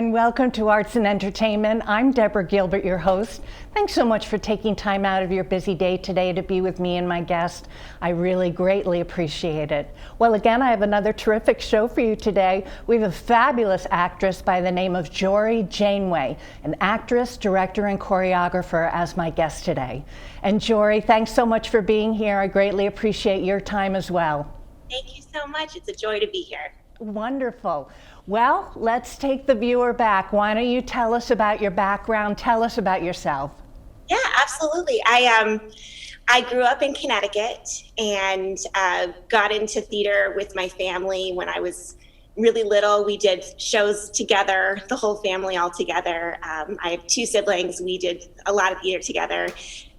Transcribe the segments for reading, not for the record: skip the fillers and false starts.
and welcome to Arts and Entertainment. I'm Deborah Gilbert, your host. Thanks so much for taking time out of your busy day today to be with me and my guest. I really greatly appreciate it. Well, again, I have another terrific show for you today. We have a fabulous actress by the name of Jorie Janeway, an actress, director, and choreographer as my guest today. And Jorie, thanks so much for being here. I greatly appreciate your time as well. Thank you so much. It's a joy to be here. Wonderful. Well, let's take the viewer back. Why don't you tell us about your background? Tell us about yourself. Yeah, absolutely. I grew up in Connecticut and got into theater with my family when I was really little. We did shows together, the whole family all together. I have two siblings. We did a lot of theater together.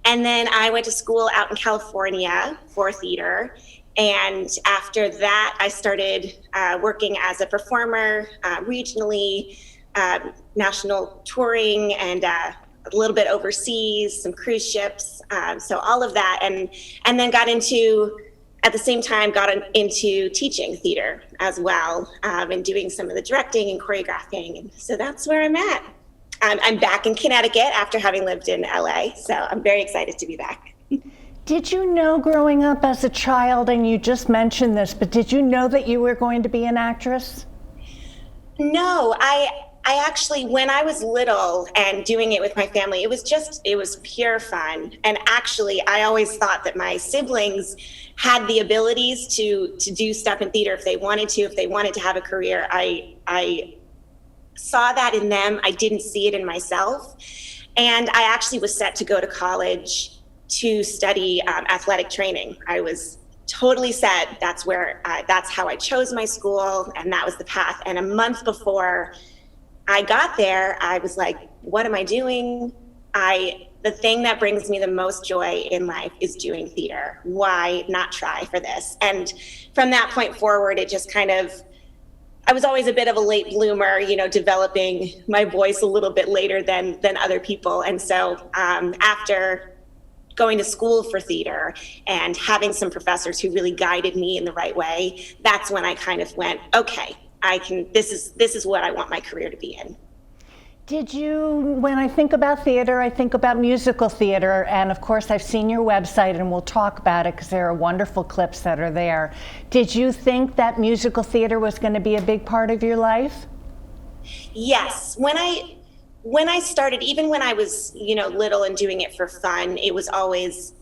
And then I went to school out in California for theater. And after that, I started working as a performer regionally, national touring, and a little bit overseas, some cruise ships. So all of that, and then at the same time, got into teaching theater as well, and doing some of the directing and choreographing. And so that's where I'm at. I'm back in Connecticut after having lived in LA. So I'm very excited to be back. Did you know growing up as a child, and you just mentioned this, but did you know that you were going to be an actress? No, I actually, when I was little and doing it with my family, it was pure fun. And actually, I always thought that my siblings had the abilities to do stuff in theater if they wanted to have a career. I saw that in them. I didn't see it in myself. And I actually was set to go to college to study athletic training. I was totally set. That's how I chose my school, and that was the path. And a month before I got there, I was like, what am I doing? The thing that brings me the most joy in life is doing theater. Why not try for this? And from that point forward, it just I was always a bit of a late bloomer, developing my voice a little bit later than other people. And so after going to school for theater and having some professors who really guided me in the right way, that's when I kind of went, okay, this is what I want my career to be in. When I think about theater, I think about musical theater, and of course I've seen your website and we'll talk about it because there are wonderful clips that are there. Did you think that musical theater was going to be a big part of your life? Yes. When I started, even when I was, little and doing it for fun, it was always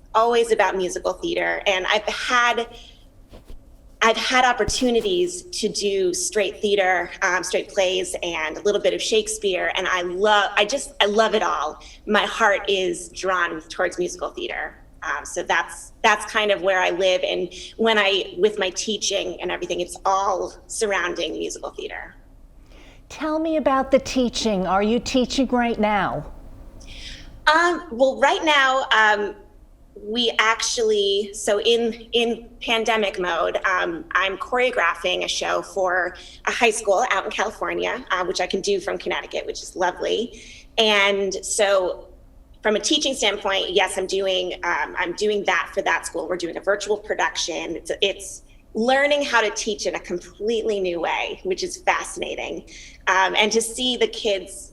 about musical theater. And I've had opportunities to do straight theater, straight plays, and a little bit of Shakespeare. And I love it all. My heart is drawn towards musical theater. So that's kind of where I live. And with my teaching and everything, it's all surrounding musical theater. Tell me about the teaching. Are you teaching right now? Well, right now, we actually, so in pandemic mode, I'm choreographing a show for a high school out in California, which I can do from Connecticut, which is lovely. And so from a teaching standpoint, yes, I'm doing that for that school. We're doing a virtual production. It's learning how to teach in a completely new way, which is fascinating. And to see the kids,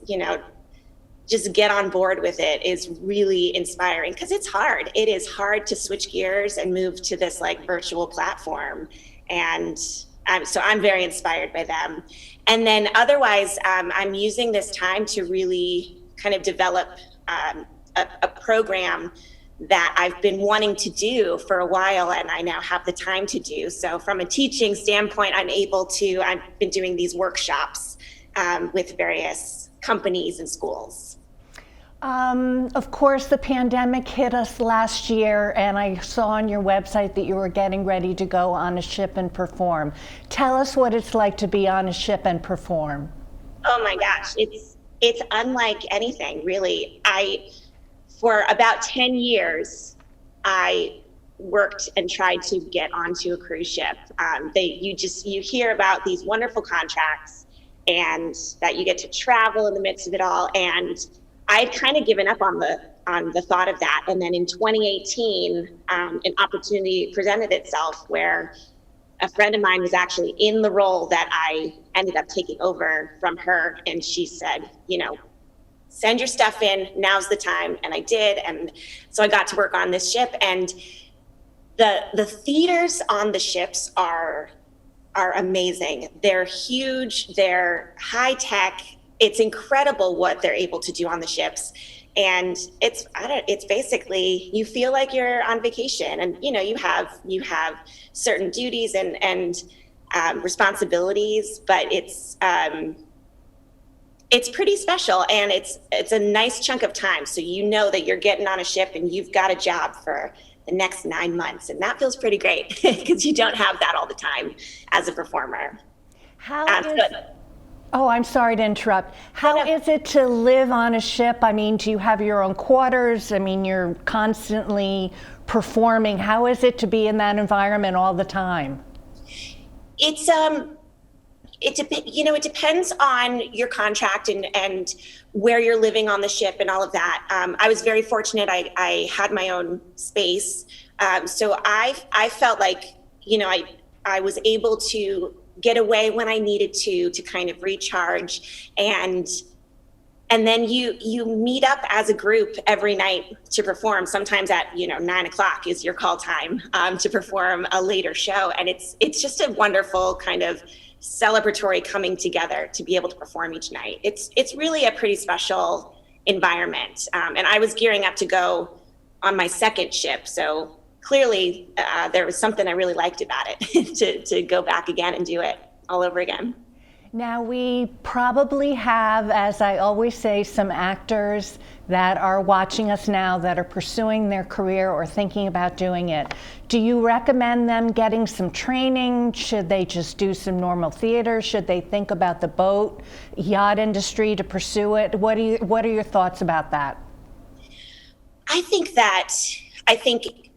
just get on board with it is really inspiring, because it's hard. It is hard to switch gears and move to this virtual platform. And so I'm very inspired by them. And then otherwise, I'm using this time to really kind of develop a program that I've been wanting to do for a while, and I now have the time to do. So from a teaching standpoint, I've been doing these workshops with various companies and schools. Of course, the pandemic hit us last year, and I saw on your website that you were getting ready to go on a ship and perform. Tell us what it's like to be on a ship and perform. Oh my gosh, it's unlike anything, really. For about 10 years, I worked and tried to get onto a cruise ship. You hear about these wonderful contracts and that you get to travel in the midst of it all. And I'd kind of given up on the thought of that. And then in 2018, an opportunity presented itself where a friend of mine was actually in the role that I ended up taking over from her. And she said, send your stuff in, now's the time. And I did. And so I got to work on this ship, and the theaters on the ships are amazing. They're huge, they're high tech. It's incredible what they're able to do on the ships. And it's basically, you feel like you're on vacation, and you have certain duties and responsibilities, but it's pretty special, and it's a nice chunk of time. So that you're getting on a ship and you've got a job for the next 9 months, and that feels pretty great because you don't have that all the time as a performer. Oh, I'm sorry to interrupt. How is it to live on a ship? I mean, do you have your own quarters? I mean, you're constantly performing. How is it to be in that environment all the time? It depends on your contract and where you're living on the ship and all of that. I was very fortunate. I had my own space. So I felt like, I was able to get away when I needed to kind of recharge. And then you meet up as a group every night to perform. Sometimes at 9:00 is your call time to perform a later show, and it's just a wonderful kind of celebratory coming together to be able to perform each night. It's really a pretty special environment, and I was gearing up to go on my second ship, so clearly there was something I really liked about it to go back again and do it all over again. Now, we probably have, as I always say, some actors that are watching us now that are pursuing their career or thinking about doing it. Do you recommend them getting some training? Should they just do some normal theater? Should they think about the boat, yacht industry to pursue it? What are your thoughts about that? I think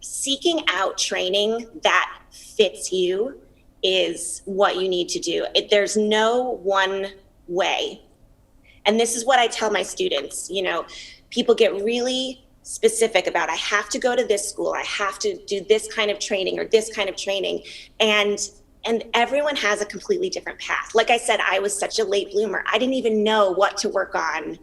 seeking out training that fits you is what you need to do. There's no one way. And this is what I tell my students. People get really specific about, I have to go to this school, I have to do this kind of training or this kind of training. And everyone has a completely different path. Like I said, I was such a late bloomer. I didn't even know what to work on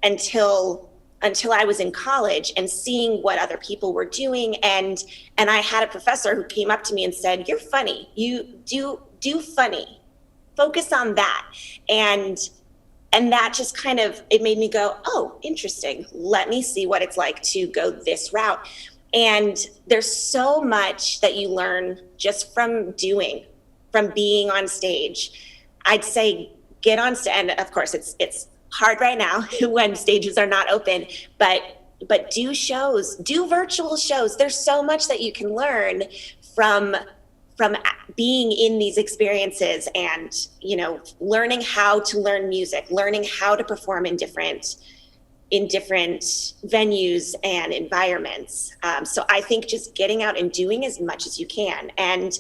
until I was in college and seeing what other people were doing. And I had a professor who came up to me and said, "You're funny. You do funny. Focus on that." And that just kind of, it made me go, oh, interesting. Let me see what it's like to go this route. And there's so much that you learn just from being on stage. I'd say get on stage, and of course it's hard right now when stages are not open, but do shows, do virtual shows. There's so much that you can learn from being in these experiences, and learning how to learn music, learning how to perform in different venues and environments. So I think just getting out and doing as much as you can, and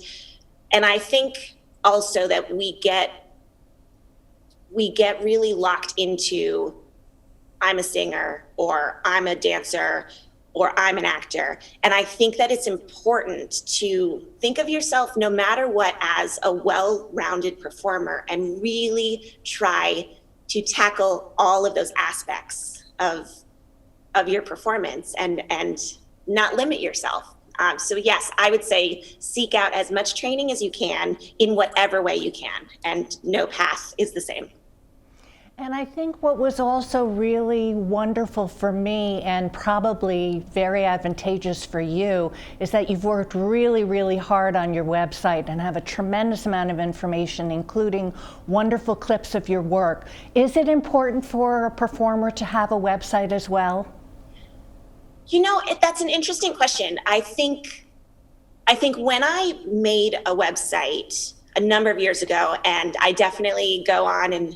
I think also that we get really locked into, I'm a singer, or I'm a dancer, or I'm an actor. And I think that it's important to think of yourself, no matter what, as a well-rounded performer, and really try to tackle all of those aspects of your performance and not limit yourself. So yes, I would say seek out as much training as you can in whatever way you can, and no path is the same. And I think what was also really wonderful for me, and probably very advantageous for you, is that you've worked really, really hard on your website and have a tremendous amount of information, including wonderful clips of your work. Is it important for a performer to have a website as well? That's an interesting question. I think when I made a website a number of years ago, and I definitely go on and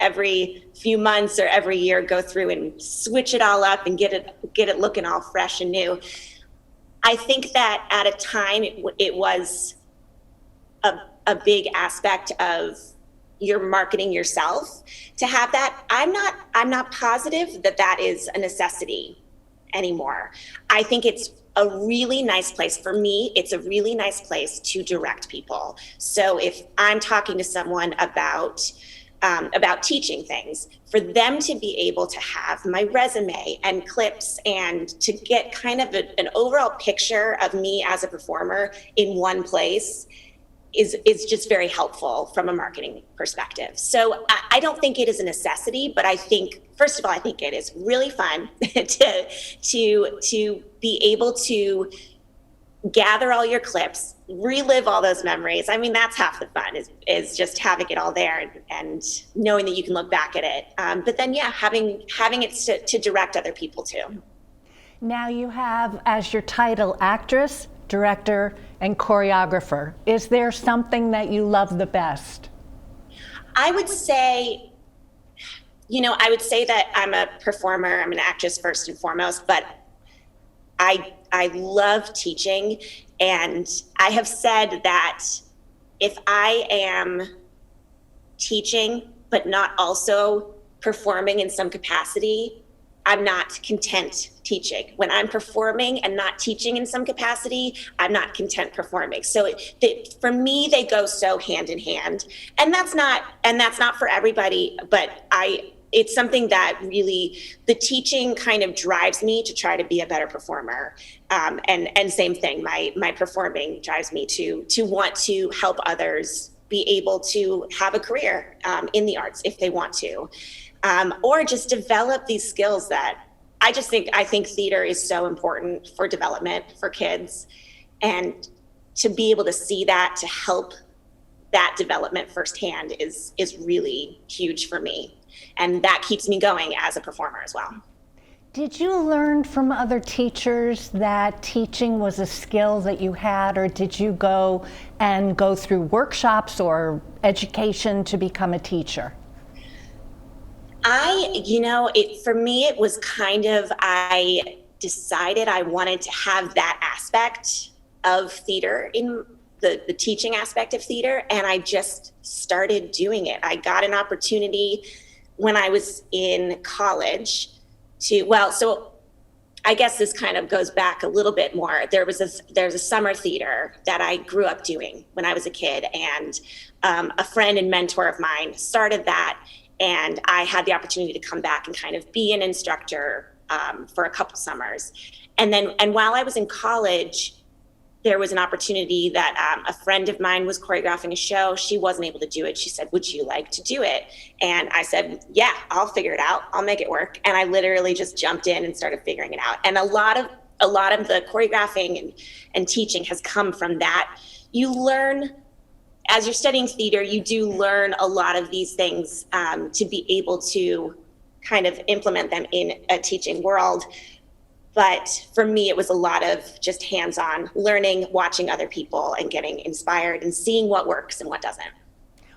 every few months or every year go through and switch it all up and get it looking all fresh and new. I think that at a time it was a big aspect of your marketing yourself to have that. I'm not positive that is a necessity anymore. I think it's a really nice place. For me, it's a really nice place to direct people. So if I'm talking to someone about teaching things, for them to be able to have my resume and clips and to get kind of an overall picture of me as a performer in one place is just very helpful from a marketing perspective. So I don't think it is a necessity, but I think, first of all, I think it is really fun to be able to gather all your clips, relive all those memories. I mean, that's half the fun, is just having it all there and knowing that you can look back at it. But then, yeah, having it to direct other people too. Now you have as your title actress, director, and choreographer. Is there something that you love the best? I would say that I'm a performer, I'm an actress first and foremost, but I love teaching, and I have said that if I am teaching but not also performing in some capacity, I'm not content teaching. When I'm performing and not teaching in some capacity, I'm not content performing. So for me, they go so hand in hand, and that's not for everybody, but it's something that really, the teaching kind of drives me to try to be a better performer. And same thing, my performing drives me to want to help others be able to have a career in the arts if they want to, or just develop these skills that I think theater is so important for development for kids, and to be able to see that, to help that development firsthand is really huge for me. And that keeps me going as a performer as well. Did you learn from other teachers that teaching was a skill that you had, or did you go through workshops or education to become a teacher? For me, it was kind of, I decided I wanted to have that aspect of theater, in the teaching aspect of theater, and I just started doing it. I got an opportunity when I was in college so I guess this kind of goes back a little bit more. There's a summer theater that I grew up doing when I was a kid, and a friend and mentor of mine started that, and I had the opportunity to come back and kind of be an instructor for a couple summers. And while I was in college, there was an opportunity that a friend of mine was choreographing a show. She wasn't able to do it. She said, "Would you like to do it?" And I said, "Yeah, I'll figure it out. I'll make it work." And I literally just jumped in and started figuring it out. And a lot of the choreographing and teaching has come from that. You learn, as you're studying theater, you do learn a lot of these things to be able to kind of implement them in a teaching world. But for me, it was a lot of just hands-on learning, watching other people and getting inspired and seeing what works and what doesn't.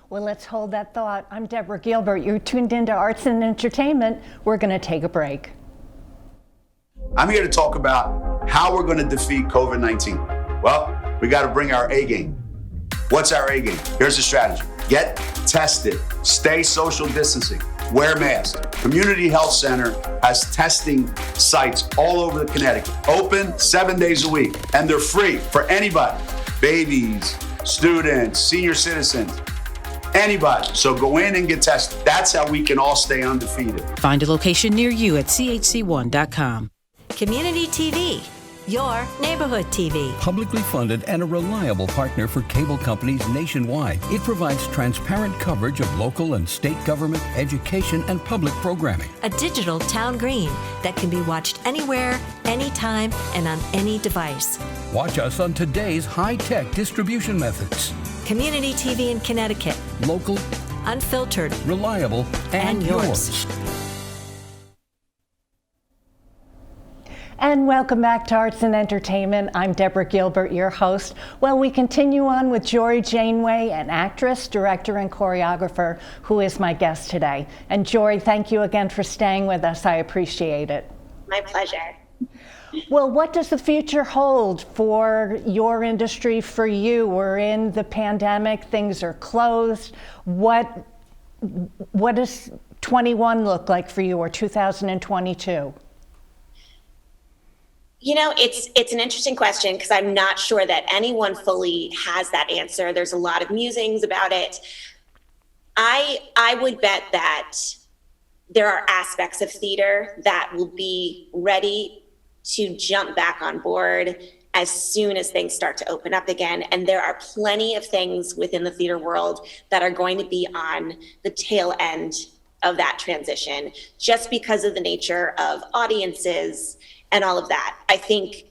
Well, let's hold that thought. I'm Deborah Gilbert. You're tuned into Arts and Entertainment. We're going to take a break. I'm here to talk about how we're going to defeat COVID-19. Well, we got to bring our A game. What's our A game? Here's the strategy. Get tested. Stay social distancing. Wear masks. Community Health Center has testing sites all over the Connecticut. Open 7 days a week, and they're free for anybody. Babies, students, senior citizens, anybody. So go in and get tested. That's how we can all stay undefeated. Find a location near you at chc1.com. Community TV, your neighborhood TV. Publicly funded and a reliable partner for cable companies nationwide. It provides transparent coverage of local and state government, education, and public programming. A digital town green that can be watched anywhere, anytime, and on any device. Watch us on today's high-tech distribution methods. Community TV in Connecticut. Local, unfiltered, reliable, and yours. And welcome back to Arts and Entertainment. I'm Deborah Gilbert, your host. Well, we continue on with Jorie Janeway, an actress, director, and choreographer, who is my guest today. And Jorie, thank you again for staying with us. I appreciate it. My pleasure. Well, what does the future hold for your industry, for you? We're in the pandemic, things are closed. What does 21 look like for you, or 2022? It's an interesting question because I'm not sure that anyone fully has that answer. There's a lot of musings about it. I would bet that there are aspects of theater that will be ready to jump back on board as soon as things start to open up again. And there are plenty of things within the theater world that are going to be on the tail end of that transition, just because of the nature of audiences and all of that. I think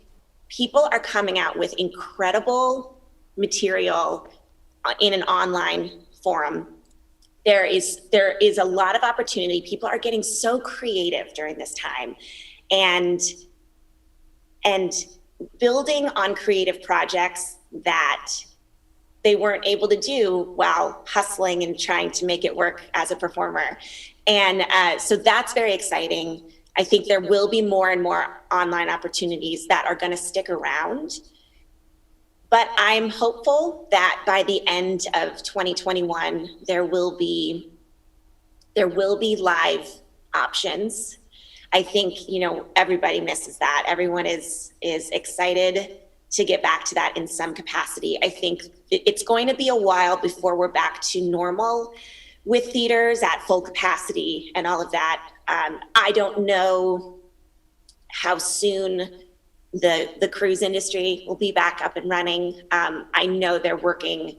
people are coming out with incredible material in an online forum. There is a lot of opportunity. People are getting so creative during this time, and building on creative projects that they weren't able to do while hustling and trying to make it work as a performer. And so that's very exciting. I think there will be more and more online opportunities that are going to stick around. But I'm hopeful that by the end of 2021, there will be live options. I think, everybody misses that. Everyone is excited to get back to that in some capacity. I think it's going to be a while before we're back to normal with theaters at full capacity and all of that. I don't know how soon the cruise industry will be back up and running. I know they're working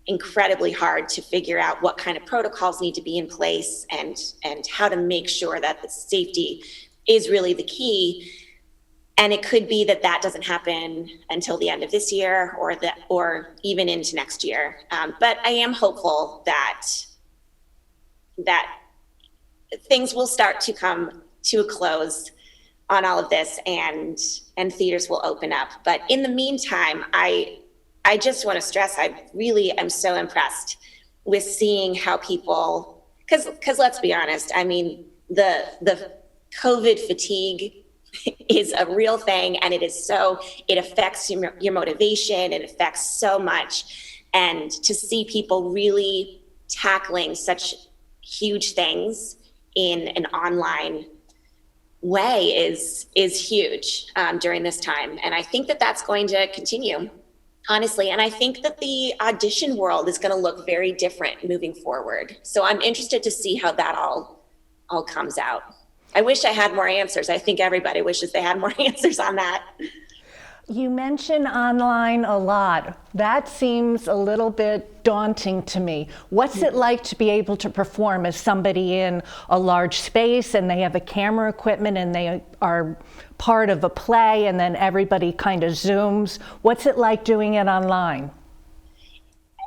incredibly hard to figure out what kind of protocols need to be in place and how to make sure that the safety is really the key. And it could be that doesn't happen until the end of this year or even into next year. But I am hopeful that things will start to come to a close on all of this and theaters will open up. But in the meantime, I just want to stress, I really am so impressed with seeing how people, because let's be honest, I mean, the COVID fatigue is a real thing, and it affects your motivation, it affects so much. And to see people really tackling such huge things in an online way is huge during this time. And I think that that's going to continue, honestly. And I think that the audition world is going to look very different moving forward. So I'm interested to see how that all comes out. I wish I had more answers. I think everybody wishes they had more answers on that. You mention online a lot. That seems a little bit daunting to me. What's it like to be able to perform as somebody in a large space and they have a camera equipment and they are part of a play and then everybody kind of Zooms? What's it like doing it online?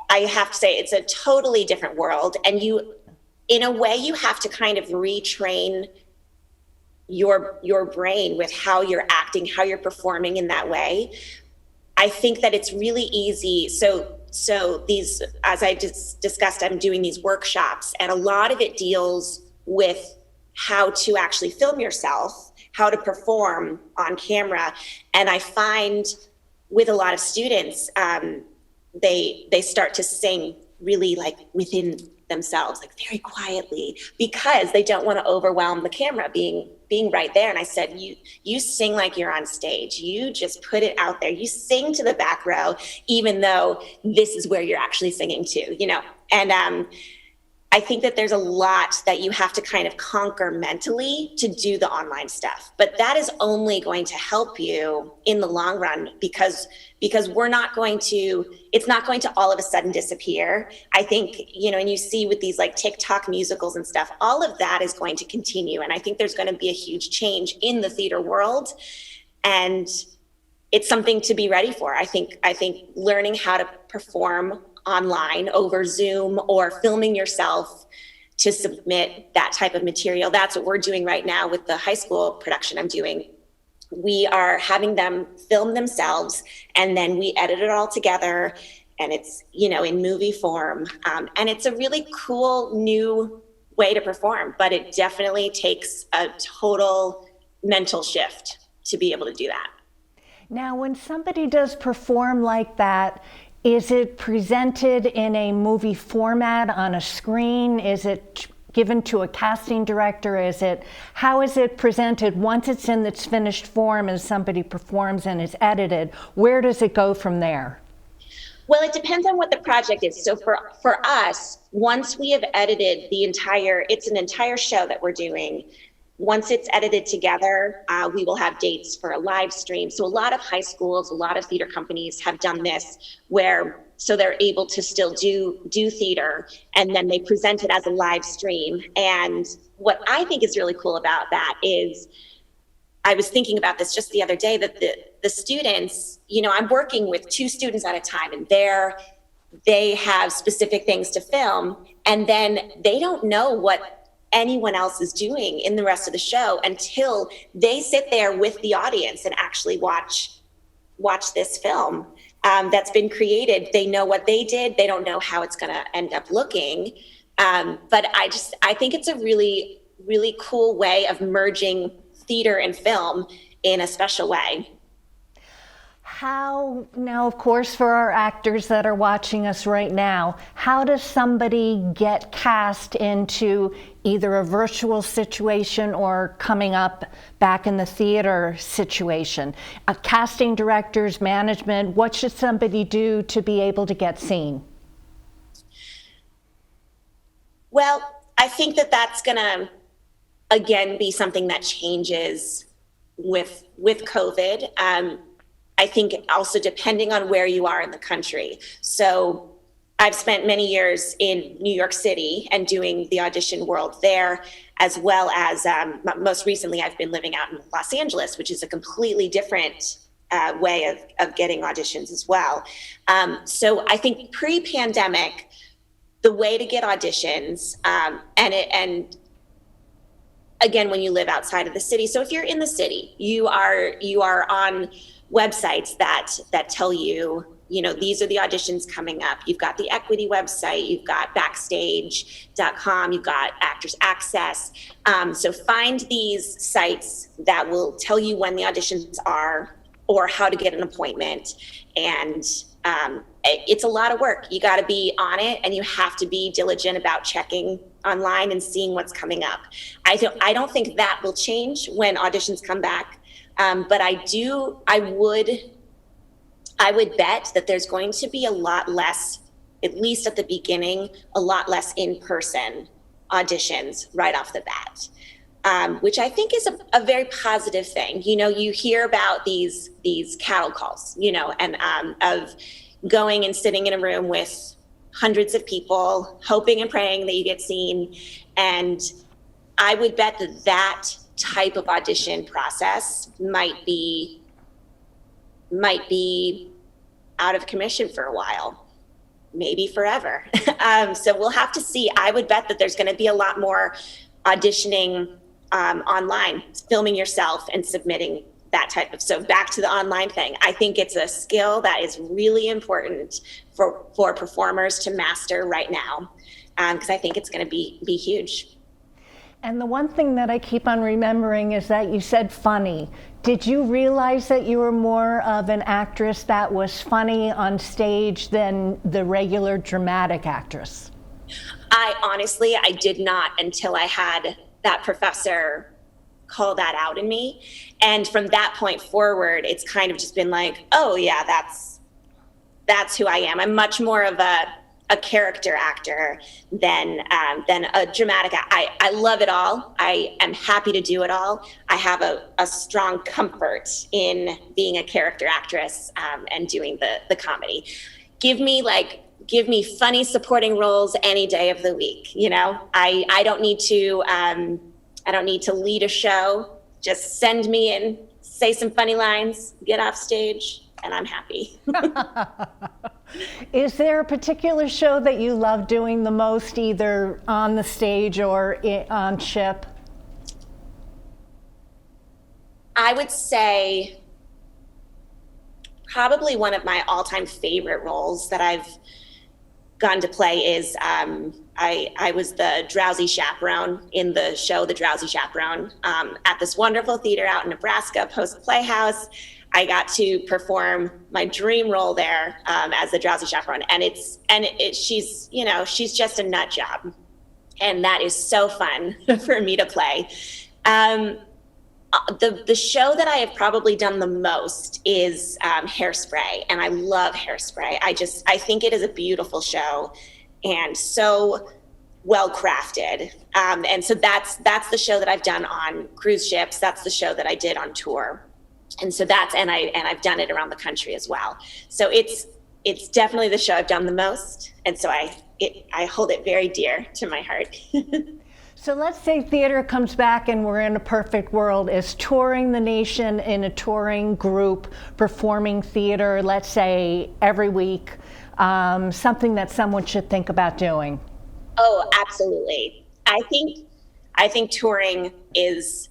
I have to say it's a totally different world. And in a way, you have to kind of retrain your brain with how you're acting, how you're performing in that way. I think that it's really easy. So these, as I just discussed, I'm doing these workshops, and a lot of it deals with how to actually film yourself, how to perform on camera. And I find with a lot of students, they start to sing really like within themselves, like very quietly, because they don't want to overwhelm the camera being right there. And I said, you sing like you're on stage. You just put it out there. You sing to the back row, even though this is where you're actually singing to, And I think that there's a lot that you have to kind of conquer mentally to do the online stuff. But that is only going to help you in the long run because it's not going to all of a sudden disappear. I think, and you see with these like TikTok musicals and stuff, all of that is going to continue. And I think there's going to be a huge change in the theater world. And it's something to be ready for. I think learning how to perform online over Zoom or filming yourself to submit that type of material. That's what we're doing right now with the high school production I'm doing. We are having them film themselves and then we edit it all together, and it's, in movie form. And it's a really cool new way to perform, but it definitely takes a total mental shift to be able to do that. Now, when somebody does perform like that, is it presented in a movie format on a screen? Is it given to a casting director? How is it presented once it's in its finished form and somebody performs and is edited? Where does it go from there? Well, it depends on what the project is. So for us, once we have edited it's an entire show that we're doing. Once it's edited together, we will have dates for a live stream. So a lot of high schools, a lot of theater companies have done this so they're able to still do theater, and then they present it as a live stream. And what I think is really cool about that is, I was thinking about this just the other day, that the students, I'm working with 2 students at a time, and they have specific things to film, and then they don't know what anyone else is doing in the rest of the show until they sit there with the audience and actually watch this film that's been created. They know what they did. They don't know how it's going to end up looking. But I think it's a really, really cool way of merging theater and film in a special way. Now, of course, for our actors that are watching us right now, how does somebody get cast into either a virtual situation or coming up back in the theater situation? Casting directors, management, what should somebody do to be able to get seen? Well, I think that's going to, again, be something that changes with COVID. I think also depending on where you are in the country. So I've spent many years in New York City and doing the audition world there, as well as most recently I've been living out in Los Angeles, which is a completely different way of getting auditions as well. So I think pre-pandemic, the way to get auditions, and again, when you live outside of the city. So if you're in the city, you are on websites that tell you, these are the auditions coming up. You've got the Equity website, you've got backstage.com, you've got Actors Access. So find these sites that will tell you when the auditions are or how to get an appointment. And it's a lot of work. You got to be on it, and you have to be diligent about checking online and seeing what's coming up. I don't think that will change when auditions come back. But I would bet that there's going to be a lot less, at least at the beginning, a lot less in-person auditions right off the bat, which I think is a very positive thing. You hear about these cattle calls, and of going and sitting in a room with hundreds of people, hoping and praying that you get seen. And I would bet that type of audition process might be out of commission for a while, maybe forever. So we'll have to see. I would bet that there's going to be a lot more auditioning online, filming yourself and submitting that type of. So back to the online thing, I think it's a skill that is really important for performers to master right now, because I think it's going to be huge. And the one thing that I keep on remembering is that you said funny. Did you realize that you were more of an actress that was funny on stage than the regular dramatic actress? I did not until I had that professor call that out in me. And from that point forward, it's kind of just been like, oh yeah, that's who I am. I'm much more of a character actor than a dramatic. I love it all. I am happy to do it all. I have a strong comfort in being a character actress and doing the comedy. Give me funny supporting roles any day of the week. I don't need to lead a show. Just send me in, say some funny lines, get off stage, and I'm happy. Is there a particular show that you love doing the most, either on the stage or on ship? I would say probably one of my all-time favorite roles that I've gone to play is I was the drowsy chaperone in the show The Drowsy Chaperone at this wonderful theater out in Nebraska, Post Playhouse. I got to perform my dream role there as the drowsy chaperone, and she's just a nut job. and that is so fun for me to play. The show that I have probably done the most is Hairspray, and I love Hairspray. I think it is a beautiful show and so well crafted. And so that's the show that I've done on cruise ships. That's the show that I did on tour. And so I've done it around the country as well. So it's definitely the show I've done the most. And so I hold it very dear to my heart. So let's say theater comes back and we're in a perfect world. Is touring the nation in a touring group, performing theater, let's say every week, something that someone should think about doing? Oh, absolutely. I think touring is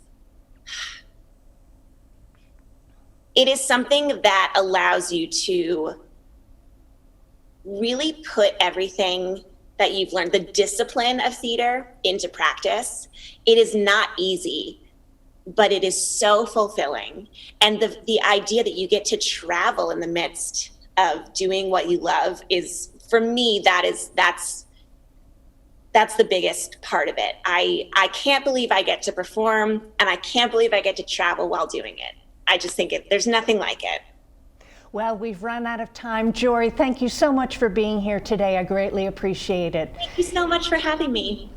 something that allows you to really put everything that you've learned, the discipline of theater, into practice. It is not easy, but it is so fulfilling. And the idea that you get to travel in the midst of doing what you love is, for me, that's the biggest part of it. I can't believe I get to perform, and I can't believe I get to travel while doing it. I just think there's nothing like it. Well, we've run out of time. Jorie, thank you so much for being here today. I greatly appreciate it. Thank you so much for having me.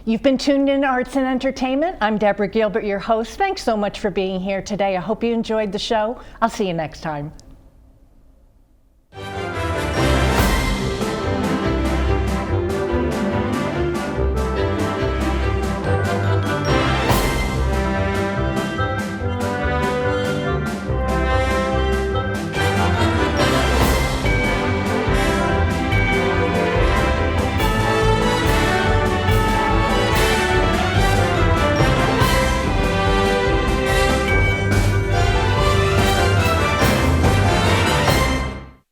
You've been tuned in to Arts and Entertainment. I'm Deborah Gilbert, your host. Thanks so much for being here today. I hope you enjoyed the show. I'll see you next time.